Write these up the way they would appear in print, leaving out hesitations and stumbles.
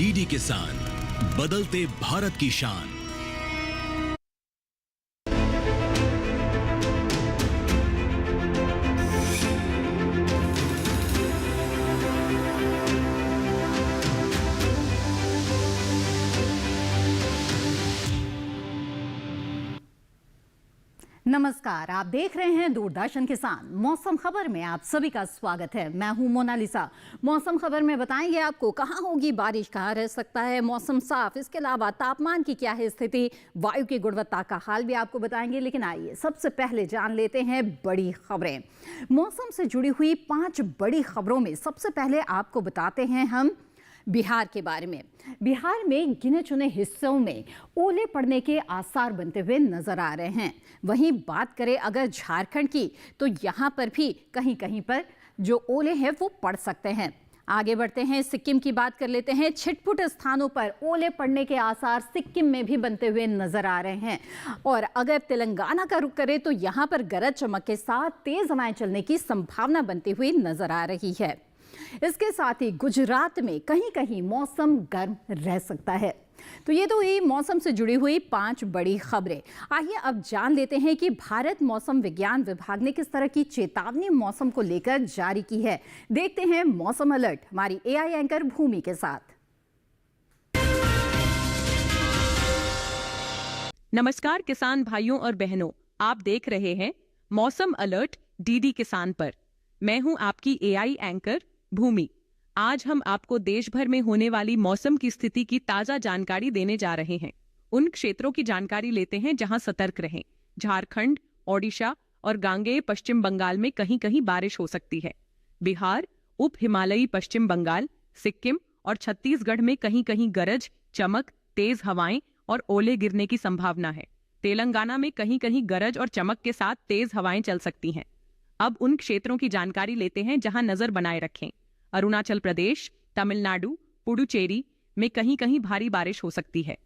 DD किसान, बदलते भारत की शान। नमस्कार, आप देख रहे हैं दूरदर्शन किसान। मौसम खबर में आप सभी का स्वागत है। मैं हूं मोनालिसा। मौसम खबर में बताएंगे आपको कहां होगी बारिश, कहां रह सकता है मौसम साफ, इसके अलावा तापमान की क्या है स्थिति, वायु की गुणवत्ता का हाल भी आपको बताएंगे। लेकिन आइए सबसे पहले जान लेते हैं बड़ी खबरें। मौसम से जुड़ी हुई 5 बड़ी खबरों में सबसे पहले आपको बताते हैं हम बिहार के बारे में। बिहार में गिने चुने हिस्सों में ओले पड़ने के आसार बनते हुए नजर आ रहे हैं। वहीं बात करें अगर झारखंड की, तो यहां पर भी कहीं कहीं पर जो ओले हैं वो पड़ सकते हैं। आगे बढ़ते हैं, सिक्किम की बात कर लेते हैं। छिटपुट स्थानों पर ओले पड़ने के आसार सिक्किम में भी बनते हुए नजर आ रहे हैं। और अगर तेलंगाना का रुख करें तो यहां पर गरज चमक के साथ तेज हवाएं चलने की संभावना बनती हुई नजर आ रही है। इसके साथ ही गुजरात में कहीं कहीं मौसम गर्म रह सकता है। तो ये तो हुई मौसम से जुड़ी हुई 5 बड़ी खबरें। आइए अब जान लेते हैं कि भारत मौसम विज्ञान विभाग ने किस तरह की चेतावनी मौसम को लेकर जारी की है। देखते हैं मौसम अलर्ट हमारी एआई एंकर भूमि के साथ। नमस्कार किसान भाइयों और बहनों, आप देख रहे हैं मौसम अलर्ट डीडी किसान पर। मैं हूं आपकी एआई एंकर भूमि। आज हम आपको देश भर में होने वाली मौसम की स्थिति की ताजा जानकारी देने जा रहे हैं। उन क्षेत्रों की जानकारी लेते हैं जहां सतर्क रहें। झारखंड, ओडिशा और गांगेय पश्चिम बंगाल में कहीं कहीं बारिश हो सकती है। बिहार, उप हिमालयी पश्चिम बंगाल, सिक्किम और छत्तीसगढ़ में कहीं कहीं गरज, चमक, तेज हवाएं और ओले गिरने की संभावना है। तेलंगाना में कहीं कहीं गरज और चमक के साथ तेज हवाएं चल सकती हैं। अब उन क्षेत्रों की जानकारी लेते हैं जहां नजर बनाए रखें। अरुणाचल प्रदेश, तमिलनाडु, पुडुचेरी में कहीं कहीं भारी बारिश हो सकती है।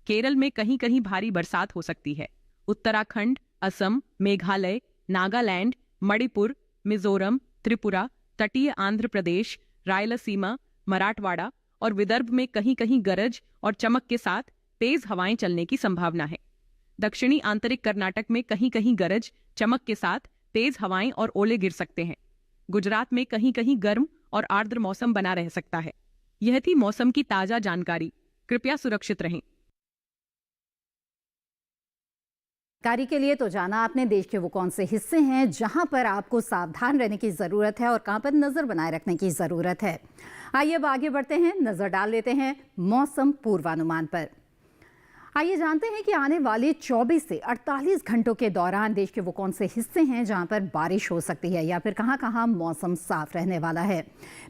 केरल में कहीं कहीं भारी बरसात हो सकती है। उत्तराखंड, असम, मेघालय, नागालैंड, मणिपुर, मिजोरम, त्रिपुरा, तटीय आंध्र प्रदेश, रायलसीमा, मराठवाड़ा और विदर्भ में कहीं कहीं गरज और चमक के साथ तेज हवाएं चलने की संभावना है। दक्षिणी आंतरिक कर्नाटक में कहीं कहीं गरज, चमक के साथ तेज हवाएं और ओले गिर सकते हैं। गुजरात में कहीं कहीं गर्म और आर्द्र मौसम बना रह सकता है। यह थी मौसम की ताजा जानकारी। कृपया सुरक्षित रहें। जानकारी के लिए तो जाना आपने देश के वो कौन से हिस्से हैं जहां पर आपको सावधान रहने की जरूरत है और कहां पर नजर बनाए रखने की जरूरत है। आइए अब आगे बढ़ते हैं, नजर डाल लेते हैं मौसम पूर्वानुमान पर। आइए जानते हैं कि आने वाले 24 से 48 घंटों के दौरान देश के वो कौन से हिस्से हैं जहां पर बारिश हो सकती है या फिर कहां कहां मौसम साफ रहने वाला है।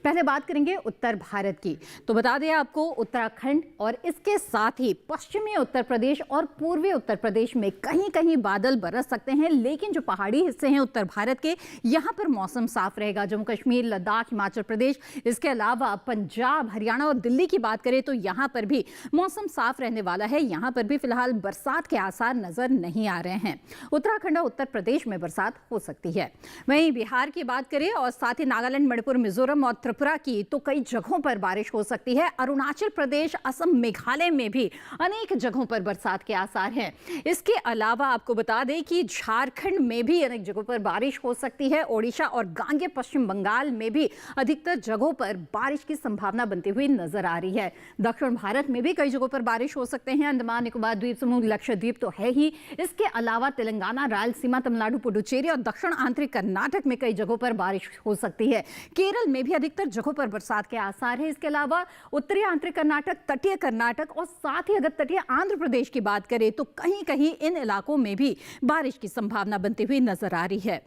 पहले बात करेंगे उत्तर भारत की। तो बता दें आपको, उत्तराखंड और इसके साथ ही पश्चिमी उत्तर प्रदेश और पूर्वी उत्तर प्रदेश में कहीं कहीं बादल बरस सकते हैं। लेकिन जो पहाड़ी हिस्से हैं उत्तर भारत के, यहां पर मौसम साफ रहेगा। जम्मू कश्मीर, लद्दाख, हिमाचल प्रदेश, इसके अलावा पंजाब, हरियाणा और दिल्ली की बात करें तो यहां पर भी मौसम साफ रहने वाला है। यहां पर भी फिलहाल बरसात के आसार नजर नहीं आ रहे हैं। उत्तराखंड और उत्तर प्रदेश में बरसात हो सकती है। वहीं बिहार की बात करें और साथ ही नागालैंड, मणिपुर, मिजोरम और त्रिपुरा की, तो कई जगहों पर बारिश हो सकती है। अरुणाचल प्रदेश, असम, मेघालय में भी अनेक जगहों पर बरसात के आसार हैं। इसके अलावा आपको बता दें कि झारखंड में भी अनेक जगहों पर बारिश हो सकती है। ओडिशा और गांगेय पश्चिम बंगाल में भी अधिकतर जगहों पर बारिश की संभावना बनती हुई नजर आ रही है। दक्षिण भारत में भी कई जगहों पर बारिश हो सकते हैं। अंडमान निकोबार द्वीप समूह, लक्षद्वीप तो है ही, इसके अलावा तेलंगाना, रायलसीमा, तमिलनाडु, पुडुचेरी और दक्षिण आंतरिक कर्नाटक में कई जगहों पर बारिश हो सकती है। केरल में भी अधिकतर जगहों पर बरसात के आसार है। इसके अलावा उत्तरी आंतरिक कर्नाटक, तटीय कर्नाटक और साथ ही अगर तटीय आंध्र प्रदेश की बात करें तो कहीं कहीं इन इलाकों में भी बारिश की संभावना बनती हुई नजर आ रही है।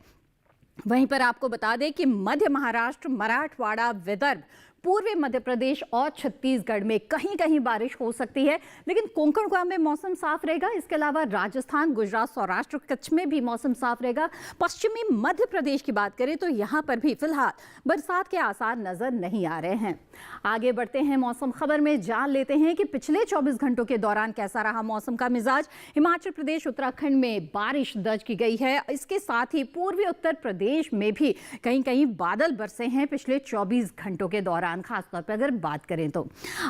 वहीं पर आपको बता दें कि मध्य महाराष्ट्र, मराठवाड़ा, विदर्भ, पूर्वी मध्य प्रदेश और छत्तीसगढ़ में कहीं कहीं बारिश हो सकती है। लेकिन कोंकण गोवा में मौसम साफ रहेगा। इसके अलावा राजस्थान, गुजरात, सौराष्ट्र, कच्छ में भी मौसम साफ रहेगा। पश्चिमी मध्य प्रदेश की बात करें तो यहां पर भी फिलहाल बरसात के आसार नजर नहीं आ रहे हैं। आगे बढ़ते हैं, मौसम खबर में जान लेते हैं कि पिछले 24 घंटों के दौरान कैसा रहा मौसम का मिजाज। हिमाचल प्रदेश, उत्तराखंड में बारिश दर्ज की गई है। इसके साथ ही पूर्वी उत्तर प्रदेश में भी कहीं कहीं बादल बरसे हैं पिछले 24 घंटों के दौरान। दौरान, खासतौर पर अगर बात करें तो।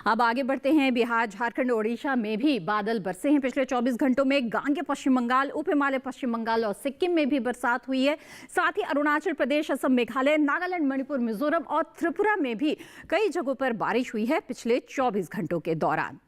अब आगे बढ़ते हैं। बिहार, झारखंड, ओडिशा में भी बादल बरसे हैं पिछले 24 घंटों में। गांगे पश्चिम बंगाल, उप हिमालय पश्चिम बंगाल और सिक्किम में भी बरसात हुई है। साथ ही अरुणाचल प्रदेश, असम, मेघालय, नागालैंड, मणिपुर, मिजोरम और त्रिपुरा में भी कई जगहों पर बारिश हुई है पिछले 24 घंटों के दौरान।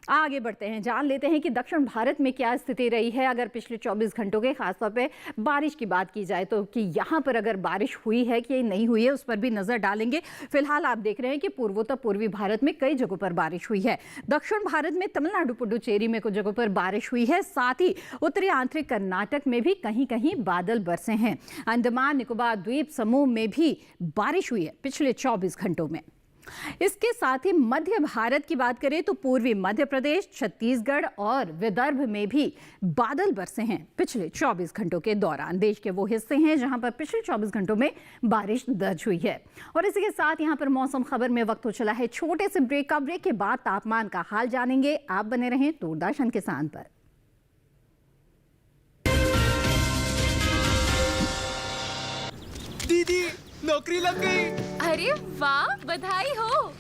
आगे बढ़ते हैं, जान लेते हैं कि दक्षिण भारत में क्या स्थिति रही है अगर पिछले 24 घंटों के, खासतौर पे बारिश की बात की जाए तो, कि यहाँ पर अगर बारिश हुई है कि नहीं हुई है उस पर भी नजर डालेंगे। फिलहाल आप देख रहे हैं कि पूर्वोत्तर पूर्वी भारत में कई जगहों पर बारिश हुई है। दक्षिण भारत में तमिलनाडु, पुडुचेरी में कुछ जगहों पर बारिश हुई है। साथ ही उत्तरी आंतरिक कर्नाटक में भी कहीं कहीं बादल बरसे हैं। अंडमान निकोबार द्वीप समूह में भी बारिश हुई है पिछले 24 घंटों में। इसके साथ ही मध्य भारत की बात करें तो पूर्वी मध्य प्रदेश, छत्तीसगढ़ और विदर्भ में भी बादल बरसे हैं पिछले 24 घंटों के दौरान। देश के वो हिस्से हैं जहां पर पिछले 24 घंटों में बारिश दर्ज हुई है। और इसी के साथ यहां पर मौसम खबर में वक्त हो चला है छोटे से ब्रेक का। ब्रेक के बाद तापमान का हाल जानेंगे। आप बने रहें दूरदर्शन किसान पर। दीदी, नौकरी लग गई। अरे वाह, बधाई हो।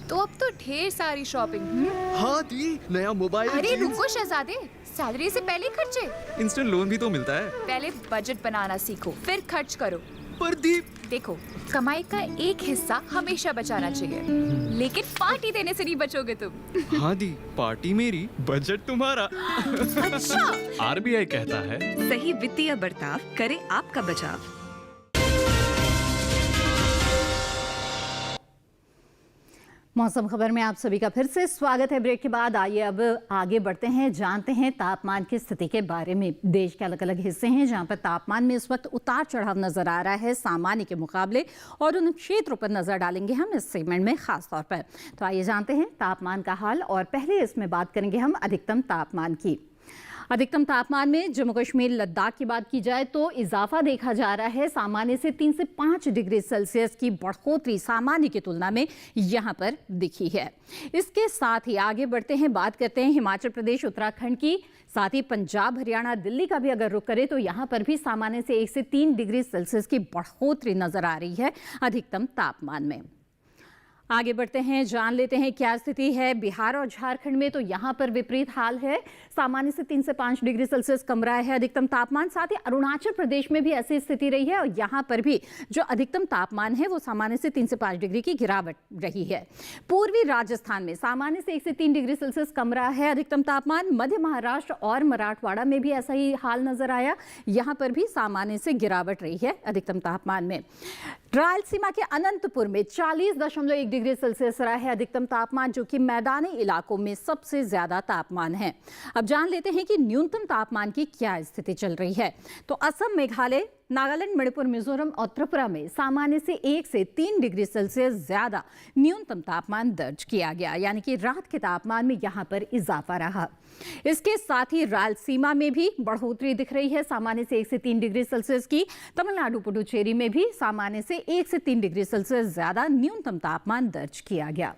तो अब तो ढेर सारी शॉपिंग। हाँ दी, नया मोबाइल। अरे रुको शहजादे, सैलरी से पहले खर्चे। इंस्टेंट लोन भी तो मिलता है। पहले बजट बनाना सीखो, फिर खर्च करो। पर दी, देखो, कमाई का एक हिस्सा हमेशा बचाना चाहिए, लेकिन पार्टी देने से नहीं बचोगे तुम। हाँ दी, पार्टी मेरी, बजट तुम्हारा। अच्छा। आरबीआई कहता है, सही वित्तीय बर्ताव करे आपका बचाव। मौसम खबर में आप सभी का फिर से स्वागत है। ब्रेक के बाद आइए अब आगे बढ़ते हैं, जानते हैं तापमान की स्थिति के बारे में। देश के अलग अलग हिस्से हैं जहां पर तापमान में इस वक्त उतार चढ़ाव नजर आ रहा है सामान्य के मुकाबले, और उन क्षेत्रों पर नजर डालेंगे हम इस सेगमेंट में खास तौर पर। तो आइए जानते हैं तापमान का हाल, और पहले इसमें बात करेंगे हम अधिकतम तापमान की। अधिकतम तापमान में जम्मू कश्मीर, लद्दाख की बात की जाए तो इजाफा देखा जा रहा है। सामान्य से 3 से 5 डिग्री सेल्सियस की बढ़ोतरी सामान्य की तुलना में यहां पर दिखी है। इसके साथ ही आगे बढ़ते हैं, बात करते हैं हिमाचल प्रदेश, उत्तराखंड की। साथ ही पंजाब, हरियाणा, दिल्ली का भी अगर रुख करें तो यहां पर भी सामान्य से 1 से 3 डिग्री सेल्सियस की बढ़ोतरी नजर आ रही है अधिकतम तापमान में। आगे बढ़ते हैं, जान लेते हैं क्या स्थिति है बिहार और झारखंड में। तो यहां पर विपरीत हाल है, सामान्य से 3 से 5 डिग्री सेल्सियस कम रहा है अधिकतम तापमान। साथ ही अरुणाचल प्रदेश में भी ऐसी स्थिति रही है, और यहां पर भी जो अधिकतम तापमान है वो सामान्य से 3 से 5 डिग्री की गिरावट रही है। पूर्वी राजस्थान में सामान्य से 1 से 3 डिग्री सेल्सियस कम रहा है अधिकतम तापमान। मध्य महाराष्ट्र और मराठवाड़ा में भी ऐसा ही हाल नजर आया, यहां पर भी सामान्य से गिरावट रही है अधिकतम तापमान में। रायलसीमा के अनंतपुर में 40.1 डिग्री सेल्सियस रहा है अधिकतम तापमान, जो कि मैदानी इलाकों में सबसे ज्यादा तापमान है। अब जान लेते हैं कि न्यूनतम तापमान की क्या स्थिति चल रही है। तो असम, मेघालय, नागालैंड, मणिपुर, मिजोरम और त्रिपुरा में सामान्य से 1 से 3 डिग्री सेल्सियस ज्यादा न्यूनतम तापमान दर्ज किया गया, यानी कि रात के तापमान में यहां पर इजाफा रहा। इसके साथ ही रायलसीमा में भी बढ़ोतरी दिख रही है, सामान्य से 1 से 3 डिग्री सेल्सियस की। तमिलनाडु, पुडुचेरी में भी सामान्य से 1 से 3 डिग्री सेल्सियस ज्यादा न्यूनतम तापमान दर्ज किया गया।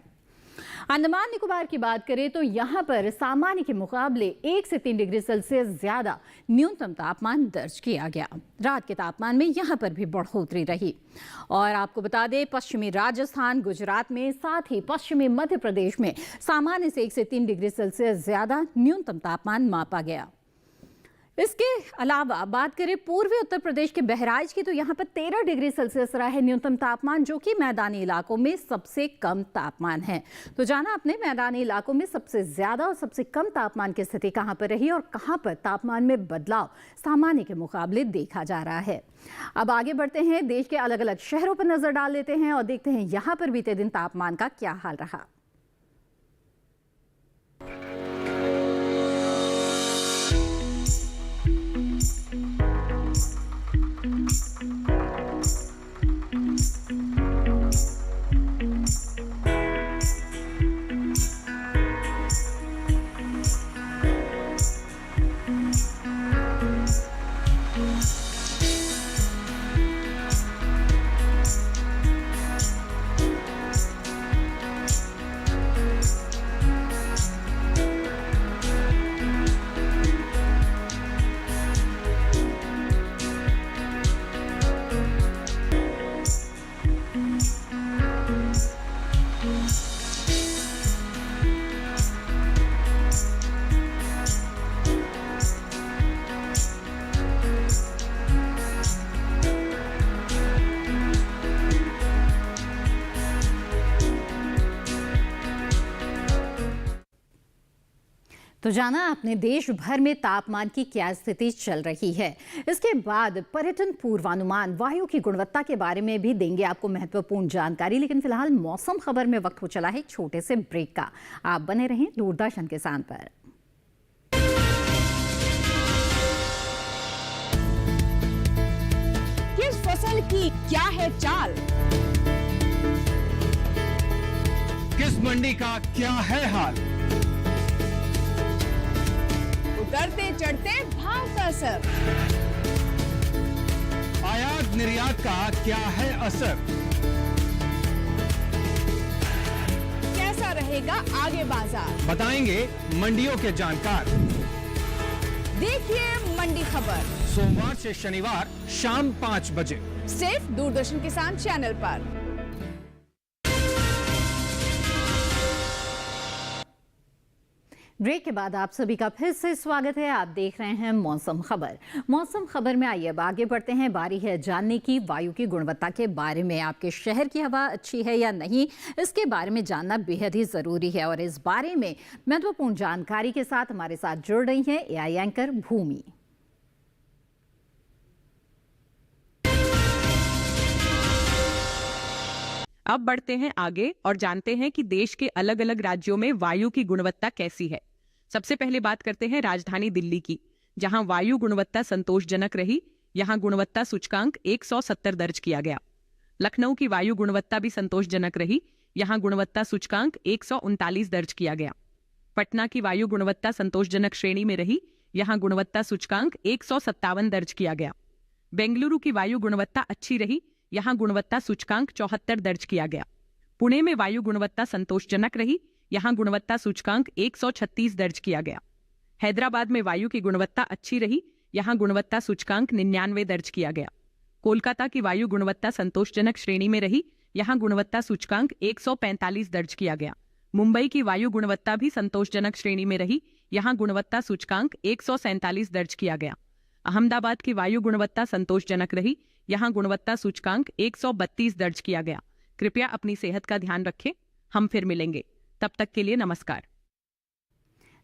अंडमान निकोबार की बात करें तो यहां पर सामान्य के मुकाबले 1 से 3 डिग्री सेल्सियस ज्यादा न्यूनतम तापमान दर्ज किया गया। रात के तापमान में यहां पर भी बढ़ोतरी रही। और आपको बता दें, पश्चिमी राजस्थान, गुजरात में, साथ ही पश्चिमी मध्य प्रदेश में सामान्य से 1 से 3 डिग्री सेल्सियस ज्यादा न्यूनतम तापमान मापा गया। इसके अलावा बात करें पूर्वी उत्तर प्रदेश के बहराइच की, तो यहाँ पर 13 डिग्री सेल्सियस रहा है न्यूनतम तापमान, जो कि मैदानी इलाकों में सबसे कम तापमान है। तो जाना अपने मैदानी इलाकों में सबसे ज्यादा और सबसे कम तापमान की स्थिति कहाँ पर रही और कहाँ पर तापमान में बदलाव सामान्य के मुकाबले देखा जा रहा है। अब आगे बढ़ते हैं, देश के अलग अलग शहरों पर नजर डाल लेते हैं और देखते हैं यहाँ पर बीते दिन तापमान का क्या हाल रहा। तो जाना आपने देश भर में तापमान की क्या स्थिति चल रही है। इसके बाद पर्यटन पूर्वानुमान, वायु की गुणवत्ता के बारे में भी देंगे आपको महत्वपूर्ण जानकारी। लेकिन फिलहाल मौसम खबर में वक्त हो चला है एक छोटे से ब्रेक का। आप बने रहें दूरदर्शन किसान पर। किस फसल की क्या है चाल, किस मंडी का क्या है हाल, उतरते चढ़ते भाव का असर, आयात निर्यात का क्या है असर, कैसा रहेगा आगे बाजार, बताएंगे मंडियों के जानकार। देखिए मंडी खबर सोमवार से शनिवार शाम 5 बजे सिर्फ दूरदर्शन किसान चैनल पर। ब्रेक के बाद आप सभी का फिर से स्वागत है। आप देख रहे हैं मौसम खबर। मौसम खबर में आइए अब आगे बढ़ते हैं। बारी है जानने की वायु की गुणवत्ता के बारे में। आपके शहर की हवा अच्छी है या नहीं, इसके बारे में जानना बेहद ही जरूरी है। और इस बारे में महत्वपूर्ण जानकारी के साथ हमारे साथ जुड़ रही हैं एआई एंकर भूमि। अब बढ़ते हैं आगे और जानते हैं कि देश के अलग अलग राज्यों में वायु की गुणवत्ता कैसी है। सबसे पहले बात करते हैं राजधानी दिल्ली की, जहां वायु गुणवत्ता संतोषजनक रही। यहां गुणवत्ता सूचकांक 170 दर्ज किया गया। लखनऊ की वायु गुणवत्ता भी संतोषजनक रही। यहां गुणवत्ता सूचकांक 139 दर्ज किया गया। पटना की वायु गुणवत्ता संतोषजनक श्रेणी में रही। यहां गुणवत्ता सूचकांक 157 दर्ज किया गया। बेंगलुरु की वायु गुणवत्ता अच्छी रही। यहां गुणवत्ता सूचकांक 74 दर्ज किया गया। पुणे में वायु गुणवत्ता संतोषजनक रही। यहां गुणवत्ता सूचकांक 136 दर्ज किया गया। हैदराबाद में वायु की गुणवत्ता अच्छी रही। यहां गुणवत्ता सूचकांक 99 दर्ज किया गया। कोलकाता की वायु गुणवत्ता संतोषजनक श्रेणी में रही। यहां गुणवत्ता सूचकांक 145 दर्ज किया गया। मुंबई की वायु गुणवत्ता भी संतोषजनक श्रेणी में रही। यहां गुणवत्ता सूचकांक 147 दर्ज किया गया। अहमदाबाद की वायु गुणवत्ता संतोषजनक रही। यहां गुणवत्ता सूचकांक 132 दर्ज किया गया। कृपया अपनी सेहत का ध्यान रखें। हम फिर मिलेंगे, तब तक के लिए नमस्कार।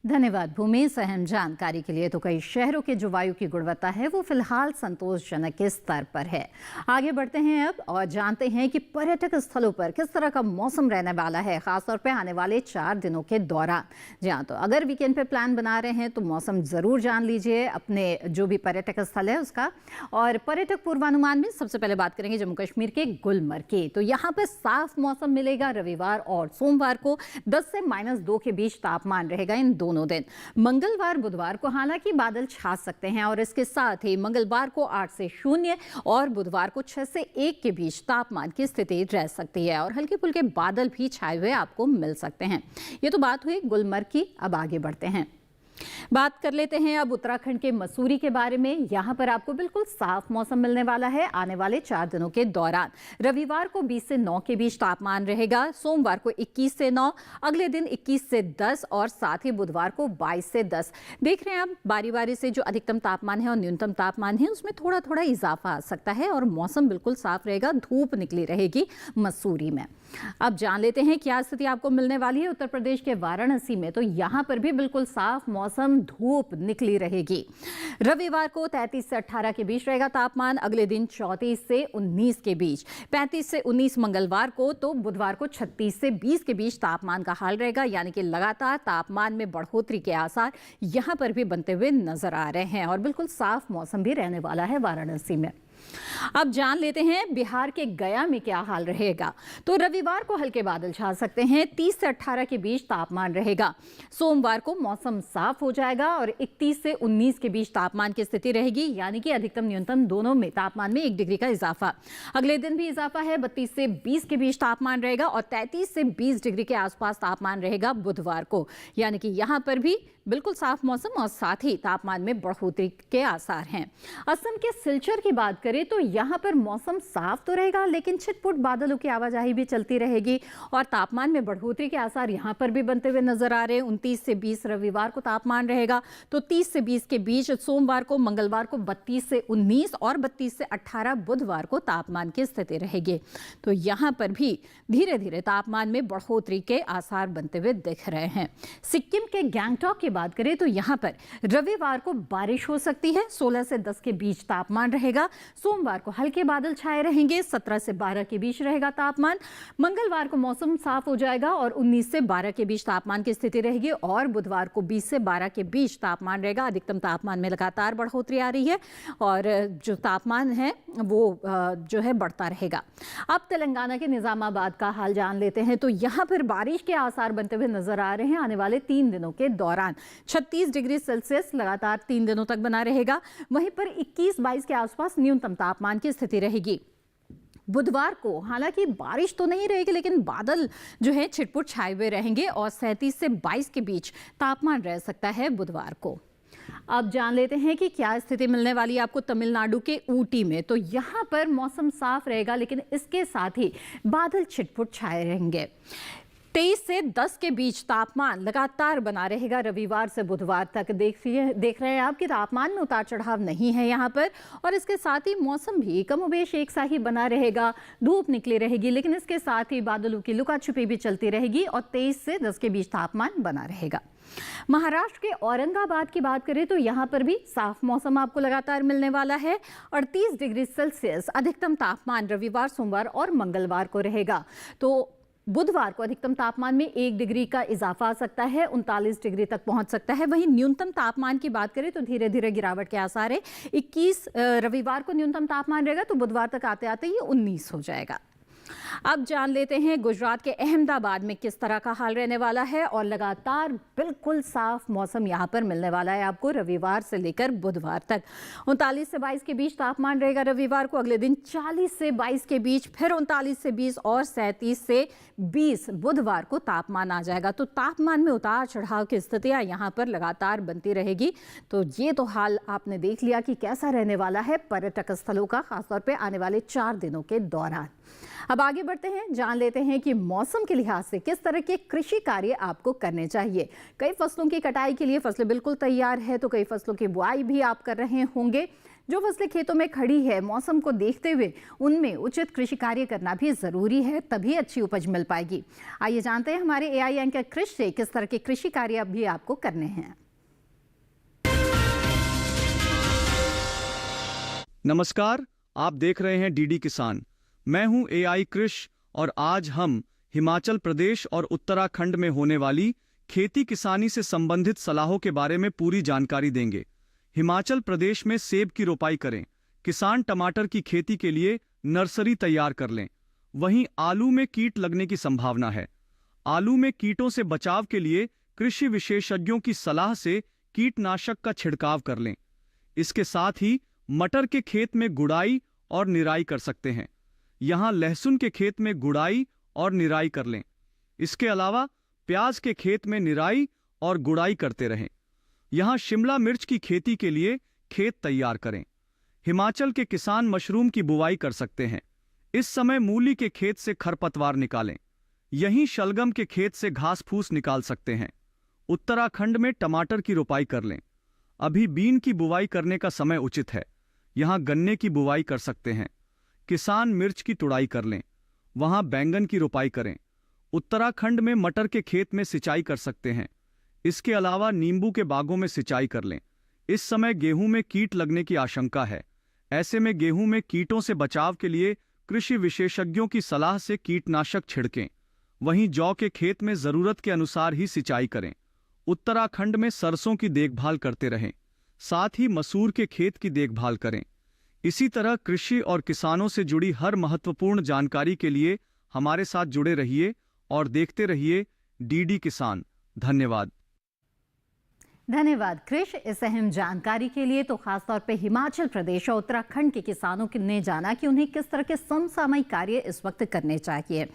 धन्यवाद भूमि इस अहम जानकारी के लिए। तो कई शहरों के जो वायु की गुणवत्ता है वो फिलहाल संतोषजनक के स्तर पर है। आगे बढ़ते हैं अब और जानते हैं कि पर्यटक स्थलों पर किस तरह का मौसम रहने वाला है, खासतौर पे आने वाले 4 दिनों के दौरान। जी हाँ, तो अगर वीकेंड पे प्लान बना रहे हैं तो मौसम ज़रूर जान लीजिए अपने जो भी पर्यटक स्थल है उसका। और पर्यटक पूर्वानुमान में सबसे पहले बात करेंगे जम्मू कश्मीर के गुलमर्ग की। तो यहाँ पर साफ मौसम मिलेगा। रविवार और सोमवार को 10 से -2 के बीच तापमान रहेगा इन दोनों दिन। मंगलवार बुधवार को हालांकि बादल छा सकते हैं और इसके साथ ही मंगलवार को 8 से 0 और बुधवार को 6 से 1 के बीच तापमान की स्थिति रह सकती है और हल्के फुल्के बादल भी छाए हुए आपको मिल सकते हैं। ये तो बात हुई गुलमर्ग की। अब आगे बढ़ते हैं, बात कर लेते हैं अब उत्तराखंड के मसूरी के बारे में। यहाँ पर आपको बिल्कुल साफ मौसम मिलने वाला है आने वाले 4 दिनों के दौरान। रविवार को 20 से 9 के बीच तापमान रहेगा। सोमवार को 21 से 9, अगले दिन 21 से 10 और साथ ही बुधवार को 22 से 10। देख रहे हैं आप बारी बारी से जो अधिकतम तापमान है और न्यूनतम तापमान है उसमें थोड़ा थोड़ा इजाफा आ सकता है और मौसम बिल्कुल साफ रहेगा। धूप निकली रहेगी मसूरी में। अब जान लेते हैं क्या स्थिति आपको मिलने वाली है उत्तर प्रदेश के वाराणसी में। तो यहाँ पर भी बिल्कुल साफ मौसम, धूप निकली रहेगी। रविवार को 33 से 18 के बीच रहेगा तापमान। अगले दिन 34 से 19 के बीच, 35 से 19 मंगलवार को। तो बुधवार को 36 से 20 के बीच तापमान का हाल रहेगा। यानी कि लगातार तापमान में बढ़ोतरी के आसार यहाँ पर भी बनते हुए नजर आ रहे हैं और बिल्कुल साफ मौसम भी रहने वाला है वाराणसी में। अब जान लेते हैं बिहार के गया में क्या हाल रहेगा। तो रविवार को हल्के बादल छा सकते हैं। 30 से 18 के बीच तापमान रहेगा। सोमवार को मौसम साफ हो जाएगा और 31 से 19 के बीच तापमान की स्थिति रहेगी। यानी कि अधिकतम न्यूनतम दोनों में तापमान में 1 डिग्री का इजाफा। अगले दिन भी इजाफा है। 32 से 20 के बीच तापमान रहेगा और 33 से 20 डिग्री के आसपास तापमान रहेगा बुधवार को। यानी कि यहाँ पर भी बिल्कुल साफ मौसम और साथ ही तापमान में बढ़ोतरी के आसार हैं। असम के सिलचर की बात करें तो यहाँ पर मौसम साफ तो रहेगा लेकिन छिटपुट बादलों की आवाजाही भी चलती रहेगी और तापमान में बढ़ोतरी के आसार यहाँ पर भी बनते हुए नजर आ रहे हैं। 29 से 20 रविवार को तापमान रहेगा। तो 30 से 20 के बीच सोमवार को, मंगलवार को 32 से 19 और 32 से 18 बुधवार को तापमान की स्थिति रहेगी। तो यहाँ पर भी धीरे धीरे तापमान में बढ़ोतरी के आसार बनते हुए दिख रहे हैं। सिक्किम के गैंगटॉक की बात करें तो यहाँ पर रविवार को बारिश हो सकती है, 16 से 10 के बीच तापमान रहेगा। सोमवार को हल्के बादल छाए रहेंगे, 17 से 12 के बीच रहेगा तापमान। मंगलवार को मौसम साफ हो जाएगा और 19 से 12 के बीच तापमान की स्थिति रहेगी और बुधवार को 20 से 12 के बीच तापमान रहेगा। अधिकतम तापमान में लगातार बढ़ोतरी आ रही है और जो तापमान है वो जो है बढ़ता रहेगा। अब तेलंगाना के निजामाबाद का हाल जान लेते हैं। तो यहाँ पर बारिश के आसार बनते हुए नजर आ रहे हैं। आने वाले 3 दिनों के दौरान 36 डिग्री सेल्सियस लगातार 3 दिनों तक बना रहेगा। वहीं पर 21-22 के आसपास न्यूनतम तापमान की स्थिति रहेगी। बुधवार को हालांकि बारिश तो नहीं रहेगी, लेकिन बादल जो है छिटपुट छाए हुए रहेंगे और 37 से 22 के बीच तापमान रह सकता है बुधवार को। अब जान लेते हैं कि क्या स्थिति मिलने वाली है आपको तमिलनाडु के ऊटी में। तो यहाँ पर मौसम साफ रहेगा, लेकिन इसके साथ ही बादल छिटपुट छाए रहेंगे। 23 से 10 के बीच तापमान लगातार बना रहेगा रविवार से बुधवार तक। देख रहे हैं आप कि तापमान में उतार चढ़ाव नहीं है यहाँ पर, और इसके साथ ही मौसम भी कमोबेश एक सा ही बना रहेगा। धूप निकली रहेगी, लेकिन इसके साथ ही बादलों की लुका छुपी भी चलती रहेगी और 23 से 10 के बीच तापमान बना रहेगा। महाराष्ट्र के औरंगाबाद की बात करें तो यहाँ पर भी साफ मौसम आपको लगातार मिलने वाला है। 38 डिग्री सेल्सियस अधिकतम तापमान रविवार, सोमवार और मंगलवार को रहेगा। तो बुधवार को अधिकतम तापमान में 1 डिग्री का इजाफा आ सकता है, 39 डिग्री तक पहुंच सकता है। वहीं न्यूनतम तापमान की बात करें तो धीरे धीरे गिरावट के आसार है। 21 रविवार को न्यूनतम तापमान रहेगा, तो बुधवार तक आते आते ये 19 हो जाएगा। अब जान लेते हैं गुजरात के अहमदाबाद में किस तरह का हाल रहने वाला है। और लगातार बिल्कुल साफ मौसम यहाँ पर मिलने वाला है आपको रविवार से लेकर बुधवार तक। 39 से 22 के बीच तापमान रहेगा रविवार को। अगले दिन 40 से 22 के बीच, फिर 39 से 20 और 37 से 20 बुधवार को तापमान आ जाएगा। तो तापमान में उतार चढ़ाव की स्थितियाँ यहाँ पर लगातार बनती रहेगी। तो ये तो हाल आपने देख लिया कि कैसा रहने वाला है पर्यटक स्थलों का, खासतौर पर आने वाले 4 दिनों के दौरान। अब आगे बढ़ते हैं, जान लेते हैं कि मौसम के लिहाज से किस तरह के कृषि कार्य आपको करने चाहिए। कई फसलों की कटाई के लिए फसलें बिल्कुल तैयार है, तो कई फसलों की बुआई भी आप कर रहे होंगे। जो फसलें खेतों में खड़ी है, मौसम को देखते हुए उनमें उचित कृषि कार्य करना भी जरूरी है, तभी अच्छी उपज मिल पाएगी। आइए जानते हैं हमारे एआई एंकर कृषि से किस तरह के कृषि कार्य भी आपको करने हैं। नमस्कार, आप देख रहे हैं डीडी किसान। मैं हूं एआई कृषि और आज हम हिमाचल प्रदेश और उत्तराखंड में होने वाली खेती किसानी से संबंधित सलाहों के बारे में पूरी जानकारी देंगे। हिमाचल प्रदेश में सेब की रोपाई करें, किसान टमाटर की खेती के लिए नर्सरी तैयार कर लें। वहीं आलू में कीट लगने की संभावना है। आलू में कीटों से बचाव के लिए कृषि विशेषज्ञों की सलाह से कीटनाशक का छिड़काव कर लें। इसके साथ ही मटर के खेत में गुड़ाई और निराई कर सकते हैं। यहां लहसुन के खेत में गुड़ाई और निराई कर लें। इसके अलावा प्याज के खेत में निराई और गुड़ाई करते रहें। यहां शिमला मिर्च की खेती के लिए खेत तैयार करें। हिमाचल के किसान मशरूम की बुवाई कर सकते हैं। इस समय मूली के खेत से खरपतवार निकालें। यहीं शलगम के खेत से घास फूस निकाल सकते हैं। उत्तराखंड में टमाटर की रोपाई कर लें। अभी बीन की बुवाई करने का समय उचित है। यहां गन्ने की बुवाई कर सकते हैं। किसान मिर्च की तुड़ाई कर लें। वहां बैंगन की रोपाई करें। उत्तराखंड में मटर के खेत में सिंचाई कर सकते हैं। इसके अलावा नींबू के बागों में सिंचाई कर लें। इस समय गेहूं में कीट लगने की आशंका है। ऐसे में गेहूं में कीटों से बचाव के लिए कृषि विशेषज्ञों की सलाह से कीटनाशक छिड़कें। वहीं जौ के खेत में जरूरत के अनुसार ही सिंचाई करें। उत्तराखंड में सरसों की देखभाल करते रहें। साथ ही मसूर के खेत की देखभाल करें। इसी तरह कृषि और किसानों से जुड़ी हर महत्वपूर्ण जानकारी के लिए हमारे साथ जुड़े रहिए और देखते रहिए डीडी किसान। धन्यवाद। धन्यवाद कृष, इस अहम जानकारी के लिए। तो खासतौर पे हिमाचल प्रदेश और उत्तराखंड के किसानों ने जाना कि उन्हें किस तरह के समसामयिक कार्य इस वक्त करने चाहिए।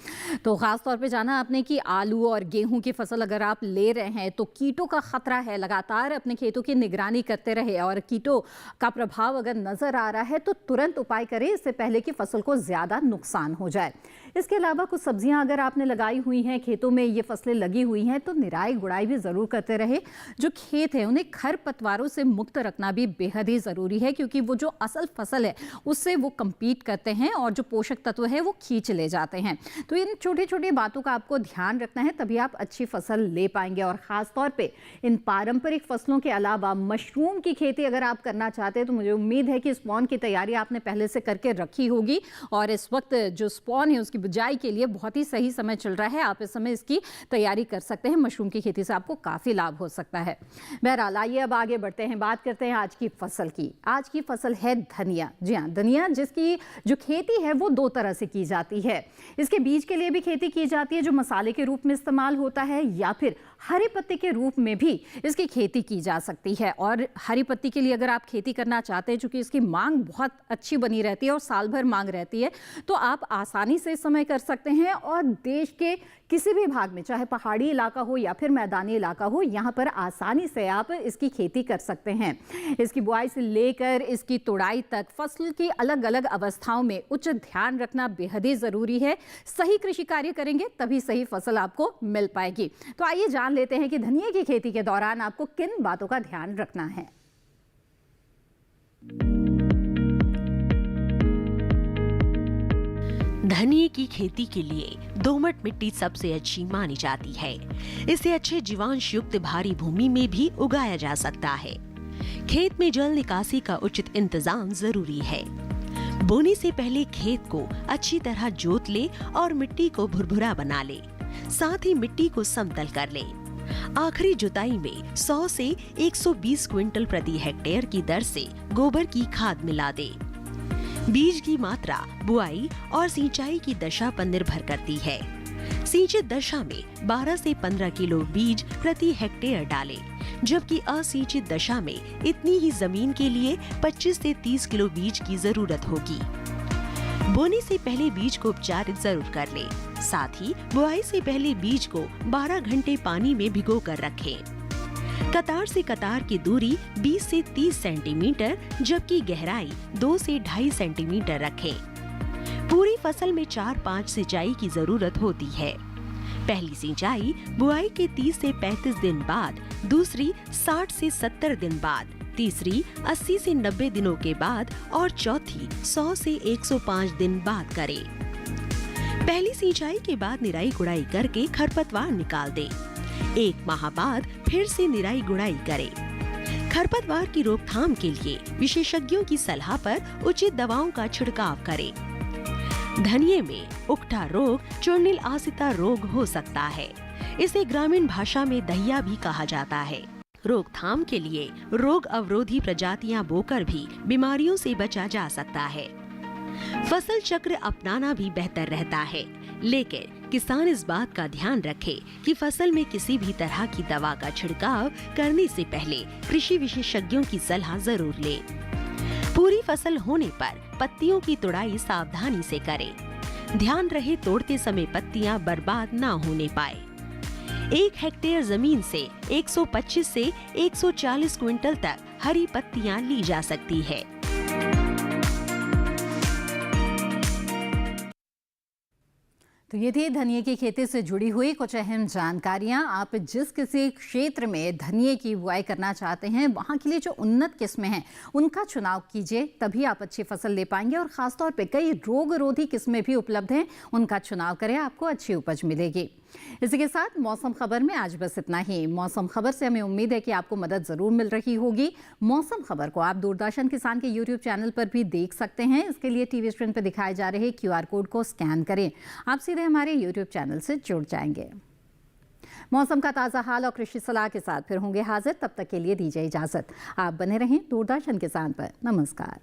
तो खासतौर पे जाना आपने कि आलू और गेहूं की फसल अगर आप ले रहे हैं तो कीटों का खतरा है। लगातार अपने खेतों की निगरानी करते रहे और कीटों का प्रभाव अगर नजर आ रहा है तो तुरंत उपाय करें, इससे पहले कि फसल को ज्यादा नुकसान हो जाए। इसके अलावा कुछ सब्जियां अगर आपने लगाई हुई हैं, खेतों में ये फसलें लगी हुई हैं, तो निराई गुड़ाई भी ज़रूर करते रहे। जो खेत है उन्हें खरपतवारों से मुक्त रखना भी बेहद ही ज़रूरी है, क्योंकि वो जो असल फसल है उससे वो कम्पीट करते हैं और जो पोषक तत्व है वो खींच ले जाते हैं। तो इन छोटी छोटी बातों का आपको ध्यान रखना है, तभी आप अच्छी फसल ले पाएंगे। और ख़ास तौर पे इन पारंपरिक फसलों के अलावा मशरूम की खेती अगर आप करना चाहते हैं तो मुझे उम्मीद है कि स्पॉन की तैयारी आपने पहले से करके रखी होगी और इस वक्त जो स्पॉन है उसकी बुझाई के लिए बहुत ही सही समय चल रहा है। आप इस समय इसकी तैयारी कर सकते हैं। मशरूम की खेती से आपको काफ़ी लाभ हो सकता है। बहरहाल आइए अब आगे बढ़ते हैं, बात करते हैं आज की फसल की। आज की फसल है धनिया। जी हाँ, धनिया जिसकी जो खेती है वो दो तरह से की जाती है। इसके बीज के लिए भी खेती की जाती है जो मसाले के रूप में इस्तेमाल होता है, या फिर हरी पत्ती के रूप में भी इसकी खेती की जा सकती है। और हरी पत्ती के लिए अगर आप खेती करना चाहते हैं, चूंकि इसकी मांग बहुत अच्छी बनी रहती है और साल भर मांग रहती है, तो आप आसानी से इस समय कर सकते हैं। और देश के किसी भी भाग में, चाहे पहाड़ी इलाका हो या फिर मैदानी इलाका हो, यहाँ पर आसानी से आप इसकी खेती कर सकते हैं। इसकी बुआई से लेकर इसकी तुड़ाई तक फसल की अलग अलग अवस्थाओं में उचित ध्यान रखना बेहद ही जरूरी है। सही कृषि कार्य करेंगे तभी सही फसल आपको मिल पाएगी। तो आइए जान लेते हैं कि धनिया की खेती के दौरान आपको किन बातों का ध्यान रखना है। धनिये की खेती के लिए दोमट मिट्टी सबसे अच्छी मानी जाती है। इसे अच्छे जीवांश युक्त भारी भूमि में भी उगाया जा सकता है। खेत में जल निकासी का उचित इंतजाम जरूरी है। बोने से पहले खेत को अच्छी तरह जोत ले और मिट्टी को भुरभुरा बना ले, साथ ही मिट्टी को समतल कर ले। आखिरी जुताई में 100 से 120 क्विंटल प्रति हेक्टेयर की दर से गोबर की खाद मिला दे। बीज की मात्रा बुआई और सिंचाई की दशा पर निर्भर करती है। सिंचित दशा में 12 से 15 किलो बीज प्रति हेक्टेयर डालें, जबकि असिंचित दशा में इतनी ही जमीन के लिए 25 से 30 किलो बीज की जरूरत होगी। बोने से पहले बीज को उपचारित जरूर कर लें। साथ ही बुआई से पहले बीज को 12 घंटे पानी में भिगो कर रखें। कतार से कतार की दूरी 20 से 30 सेंटीमीटर, जबकि गहराई 2 से 2.5 सेंटीमीटर रखें। पूरी फसल में 4-5 सिंचाई की जरूरत होती है। पहली सिंचाई बुआई के 30 से 35 दिन बाद, दूसरी 60 से 70 दिन बाद, तीसरी 80 से 90 दिनों के बाद और चौथी 100 से 105 दिन बाद करें। पहली सिंचाई के बाद निराई गुड़ाई करके खरपतवार निकाल दें। 1 माह बाद फिर से निराई गुड़ाई करें। खरपतवार की रोकथाम के लिए विशेषज्ञों की सलाह पर उचित दवाओं का छिड़काव करें। धनिये में उकठा रोग चूर्णिल आसिता रोग हो सकता है। इसे ग्रामीण भाषा में दहिया भी कहा जाता है। रोकथाम के लिए रोग अवरोधी प्रजातियां बोकर भी बीमारियों से बचा जा सकता है। फसल चक्र अपनाना भी बेहतर रहता है, लेकिन किसान इस बात का ध्यान रखे कि फसल में किसी भी तरह की दवा का छिड़काव करने से पहले कृषि विशेषज्ञों की सलाह जरूर ले। पूरी फसल होने पर पत्तियों की तुड़ाई सावधानी से करें। ध्यान रहे तोड़ते समय पत्तियां बर्बाद ना होने पाए। 1 हेक्टेयर जमीन से 125 से 140 क्विंटल तक हरी पत्तियां ली जा सकती है। तो ये थी धनिये की खेती से जुड़ी हुई कुछ अहम जानकारियां। आप जिस किसी क्षेत्र में धनिये की बुआई करना चाहते हैं, वहां के लिए जो उन्नत किस्में हैं उनका चुनाव कीजिए, तभी आप अच्छी फसल ले पाएंगे। और खासतौर पे कई रोगरोधी किस्में भी उपलब्ध हैं, उनका चुनाव करें, आपको अच्छी उपज मिलेगी। इसी के साथ मौसम खबर में आज बस इतना ही। मौसम खबर से हमें उम्मीद है कि आपको मदद जरूर मिल रही होगी। मौसम खबर को आप दूरदर्शन किसान के YouTube चैनल पर भी देख सकते हैं। इसके लिए टीवी स्क्रीन पर दिखाए जा रहे QR कोड को स्कैन करें, आप सीधे हमारे YouTube चैनल से जुड़ जाएंगे। मौसम का ताज़ा हाल और कृषि सलाह के साथ फिर होंगे हाजिर। तब तक के लिए दीजिए इजाजत। आप बने रहें दूरदर्शन किसान पर। नमस्कार।